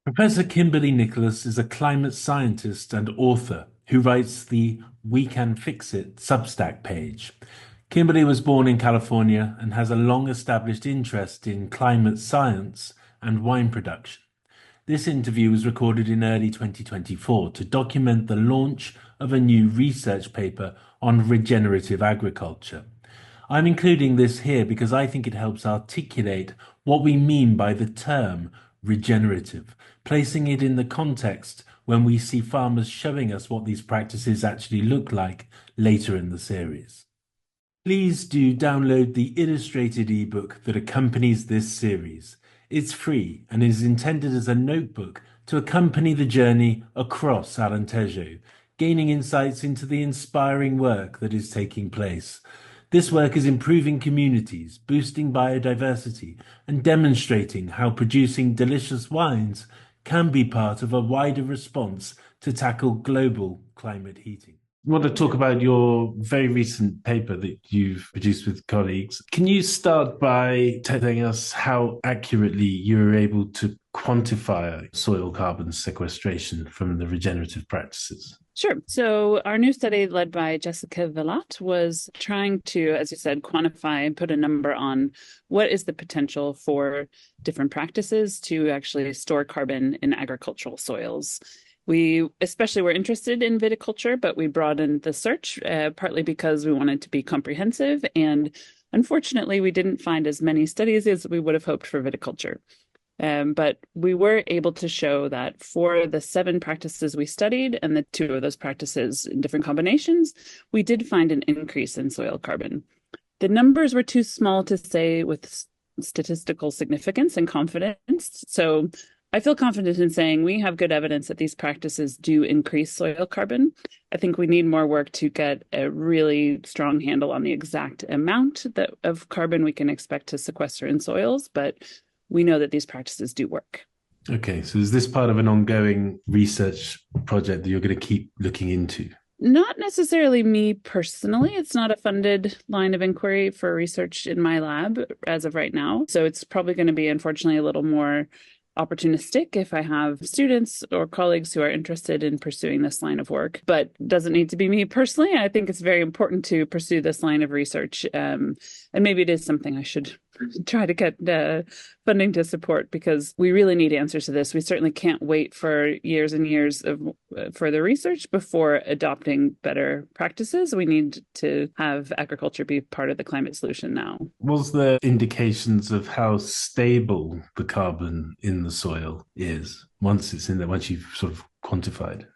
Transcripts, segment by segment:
Professor Kimberly Nicholas is a climate scientist and author who writes the We Can Fix It Substack page. Kimberly was born in California and has a long established interest in climate science and wine production. This interview was recorded in early 2024 to document the launch of a new research paper on regenerative agriculture. I'm including this here because I think it helps articulate what we mean by the term regenerative, placing it in the context when we see farmers showing us what these practices actually look like later in the series. Please do download the illustrated ebook that accompanies this series. It's free and is intended as a notebook to accompany the journey across Alentejo, gaining insights into the inspiring work that is taking place. This work is improving communities, boosting biodiversity, and demonstrating how producing delicious wines can be part of a wider response to tackle global climate heating. I want to talk about your very recent paper that you've produced with colleagues. Can you start by telling us how accurately you were able to quantify soil carbon sequestration from the regenerative practices? Sure. So our new study led by Jessica Villat was trying to, as you said, quantify and put a number on what is the potential for different practices to actually store carbon in agricultural soils. We especially were interested in viticulture, but we broadened the search partly because we wanted to be comprehensive. And unfortunately, we didn't find as many studies as we would have hoped for viticulture. But we were able to show that for the 7 practices we studied and the 2 of those practices in different combinations, we did find an increase in soil carbon. The numbers were too small to say with statistical significance and confidence. So I feel confident in saying we have good evidence that these practices do increase soil carbon. I think we need more work to get a really strong handle on the exact amount of carbon we can expect to sequester in soils, but we know that these practices do work. Okay, so is this part of an ongoing research project that you're going to keep looking into? Not necessarily me personally. It's not a funded line of inquiry for research in my lab as of right now. So it's probably going to be, unfortunately, a little more opportunistic if I have students or colleagues who are interested in pursuing this line of work, but doesn't need to be me personally. I think it's very important to pursue this line of research. And maybe it is something I should try to get funding to support because we really need answers to this. We certainly can't wait for years and years of further research before adopting better practices. We need to have agriculture be part of the climate solution now. Was there indications of how stable the carbon in the soil is once it's in there, once you've sort of quantified?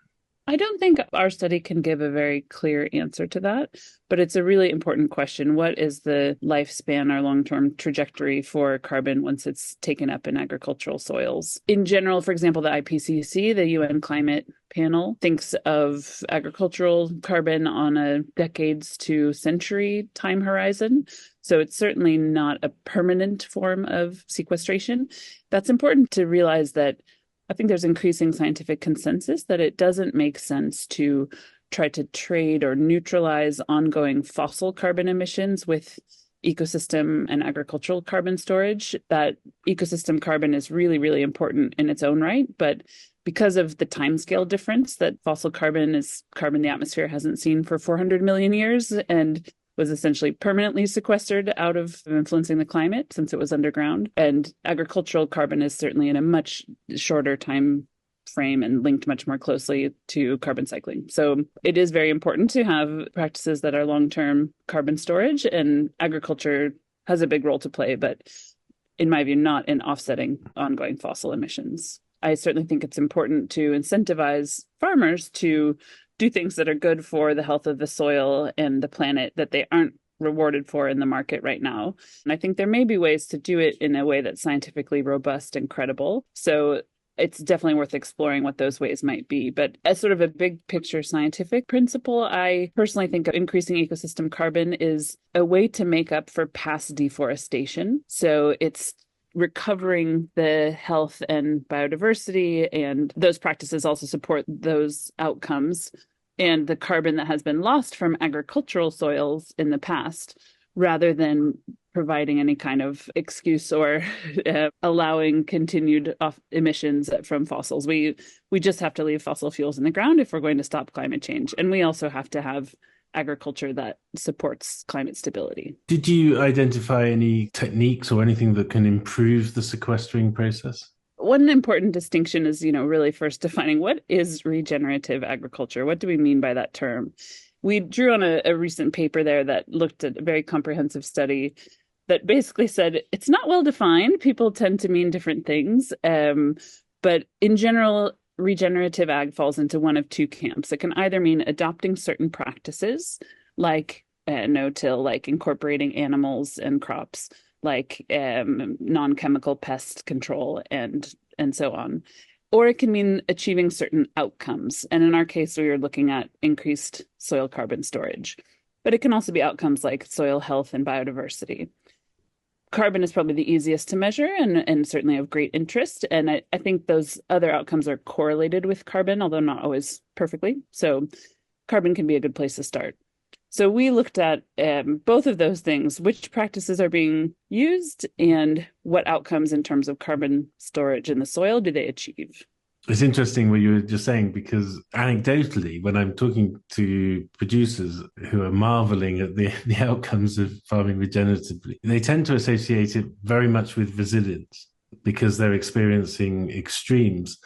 I don't think our study can give a very clear answer to that, but it's a really important question. What is the lifespan or long-term trajectory for carbon once it's taken up in agricultural soils? In general, for example, the IPCC, the UN Climate Panel, thinks of agricultural carbon on a decades to century time horizon. So it's certainly not a permanent form of sequestration. That's important to realize that I think there's increasing scientific consensus that it doesn't make sense to try to trade or neutralize ongoing fossil carbon emissions with ecosystem and agricultural carbon storage. That ecosystem carbon is really, really important in its own right, but because of the timescale difference that fossil carbon is carbon the atmosphere hasn't seen for 400 million years and was essentially permanently sequestered out of influencing the climate since it was underground. And agricultural carbon is certainly in a much shorter time frame and linked much more closely to carbon cycling. So it is very important to have practices that are long-term carbon storage, and agriculture has a big role to play, but in my view, not in offsetting ongoing fossil emissions. I certainly think it's important to incentivize farmers to do things that are good for the health of the soil and the planet that they aren't rewarded for in the market right now. And I think there may be ways to do it in a way that's scientifically robust and credible. So it's definitely worth exploring what those ways might be. But as sort of a big picture scientific principle, I personally think increasing ecosystem carbon is a way to make up for past deforestation. So it's recovering the health and biodiversity, and those practices also support those outcomes and the carbon that has been lost from agricultural soils in the past, rather than providing any kind of excuse or allowing continued emissions from fossils. We just have to leave fossil fuels in the ground if we're going to stop climate change. And we also have to have agriculture that supports climate stability. Did you identify any techniques or anything that can improve the sequestering process? One important distinction is, really first defining what is regenerative agriculture? What do we mean by that term? We drew on a recent paper there that looked at a very comprehensive study that basically said it's not well defined. People tend to mean different things. But in general, regenerative ag falls into one of two camps. It can either mean adopting certain practices like no-till, like incorporating animals and crops, like non-chemical pest control and so on. Or it can mean achieving certain outcomes. And in our case, we were looking at increased soil carbon storage. But it can also be outcomes like soil health and biodiversity. Carbon is probably the easiest to measure and certainly of great interest. And I think those other outcomes are correlated with carbon, although not always perfectly. So carbon can be a good place to start. So we looked at both of those things, which practices are being used and what outcomes in terms of carbon storage in the soil do they achieve. It's interesting what you were just saying, because anecdotally, when I'm talking to producers who are marveling at the outcomes of farming regeneratively, they tend to associate it very much with resilience because they're experiencing extremes.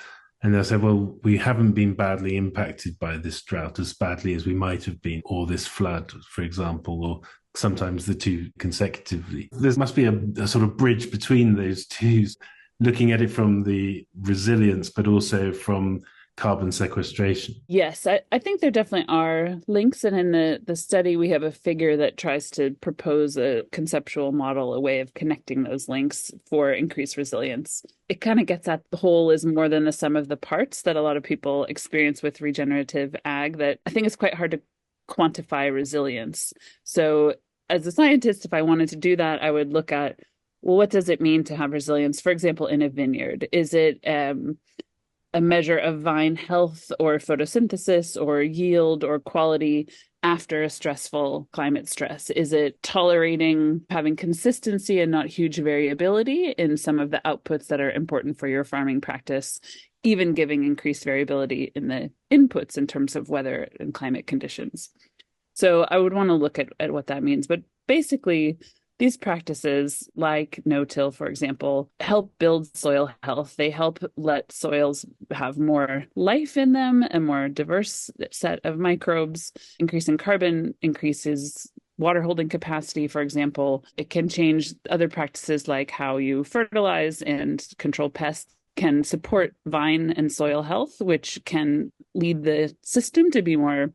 And they'll say, well, we haven't been badly impacted by this drought as badly as we might have been, or this flood, for example, or sometimes the two consecutively. There must be a sort of bridge between those two, looking at it from the resilience, but also from carbon sequestration. Yes, I think there definitely are links. And in the study, we have a figure that tries to propose a conceptual model, a way of connecting those links for increased resilience. It kind of gets at the whole is more than the sum of the parts that a lot of people experience with regenerative ag, that I think it's quite hard to quantify resilience. So as a scientist, if I wanted to do that, I would look at, well, what does it mean to have resilience? For example, in a vineyard, is it a measure of vine health or photosynthesis or yield or quality after a stressful climate stress? Is it tolerating having consistency and not huge variability in some of the outputs that are important for your farming practice, even giving increased variability in the inputs in terms of weather and climate conditions? So I would want to look at what that means. But basically, these practices, like no-till, for example, help build soil health. They help let soils have more life in them, a more diverse set of microbes. Increasing carbon increases water holding capacity, for example. It can change other practices like how you fertilize and control pests, can support vine and soil health, which can lead the system to be more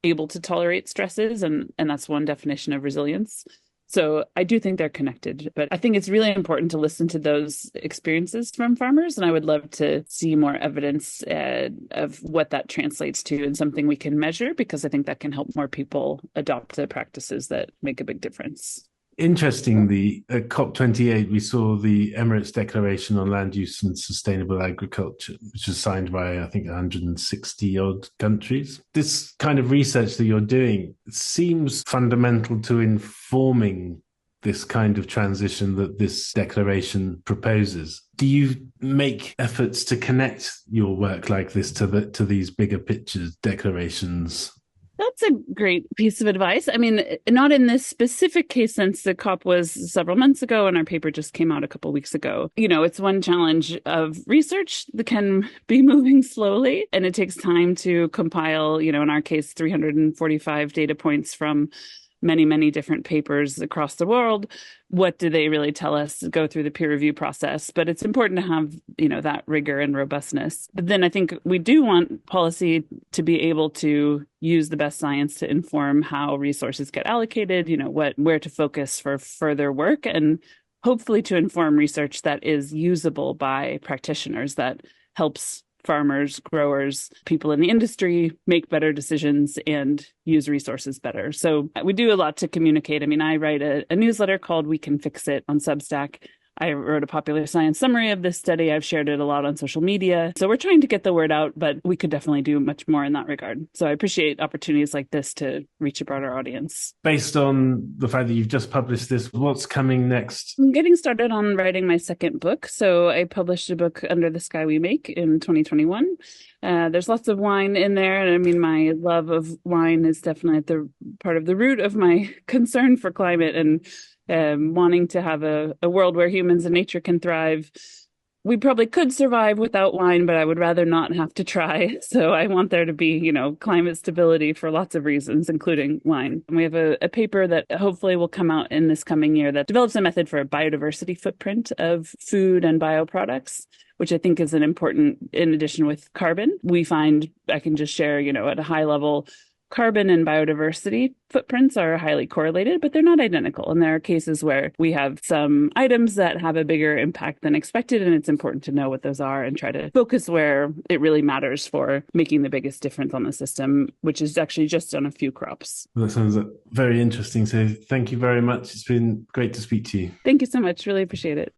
able to tolerate stresses. And that's one definition of resilience. So I do think they're connected, but I think it's really important to listen to those experiences from farmers. And I would love to see more evidence of what that translates to and something we can measure, because I think that can help more people adopt the practices that make a big difference. Interestingly, at COP28, we saw the Emirates Declaration on Land Use and Sustainable Agriculture, which was signed by, I think, 160 odd countries. This kind of research that you're doing seems fundamental to informing this kind of transition that this declaration proposes. Do you make efforts to connect your work like this to these bigger picture declarations? That's a great piece of advice. I mean, not in this specific case, since the COP was several months ago and our paper just came out a couple of weeks ago. It's one challenge of research that can be moving slowly, and it takes time to compile, in our case, 345 data points from many, many different papers across the world. What do they really tell us? Go through the peer review process. But it's important to have, that rigor and robustness. But then I think we do want policy to be able to use the best science to inform how resources get allocated, where to focus for further work, and hopefully to inform research that is usable by practitioners, that helps farmers, growers, people in the industry make better decisions and use resources better. So we do a lot to communicate. I mean, I write a newsletter called We Can Fix It on Substack. I wrote a popular science summary of this study. I've shared it a lot on social media. So we're trying to get the word out, but we could definitely do much more in that regard. So I appreciate opportunities like this to reach a broader audience. Based on the fact that you've just published this, what's coming next? I'm getting started on writing my second book. So I published a book, Under the Sky We Make, in 2021. There's lots of wine in there. And I mean, my love of wine is definitely at the part of the root of my concern for climate and wanting to have a world where humans and nature can thrive. We probably could survive without wine, but I would rather not have to try. So I want there to be, climate stability for lots of reasons, including wine. And we have a paper that hopefully will come out in this coming year that develops a method for a biodiversity footprint of food and bioproducts, which I think is an important, in addition with carbon. We find, I can just share, at a high level, carbon and biodiversity footprints are highly correlated, but they're not identical. And there are cases where we have some items that have a bigger impact than expected, and it's important to know what those are and try to focus where it really matters for making the biggest difference on the system, which is actually just on a few crops. Well, that sounds very interesting. So thank you very much. It's been great to speak to you. Thank you so much. Really appreciate it.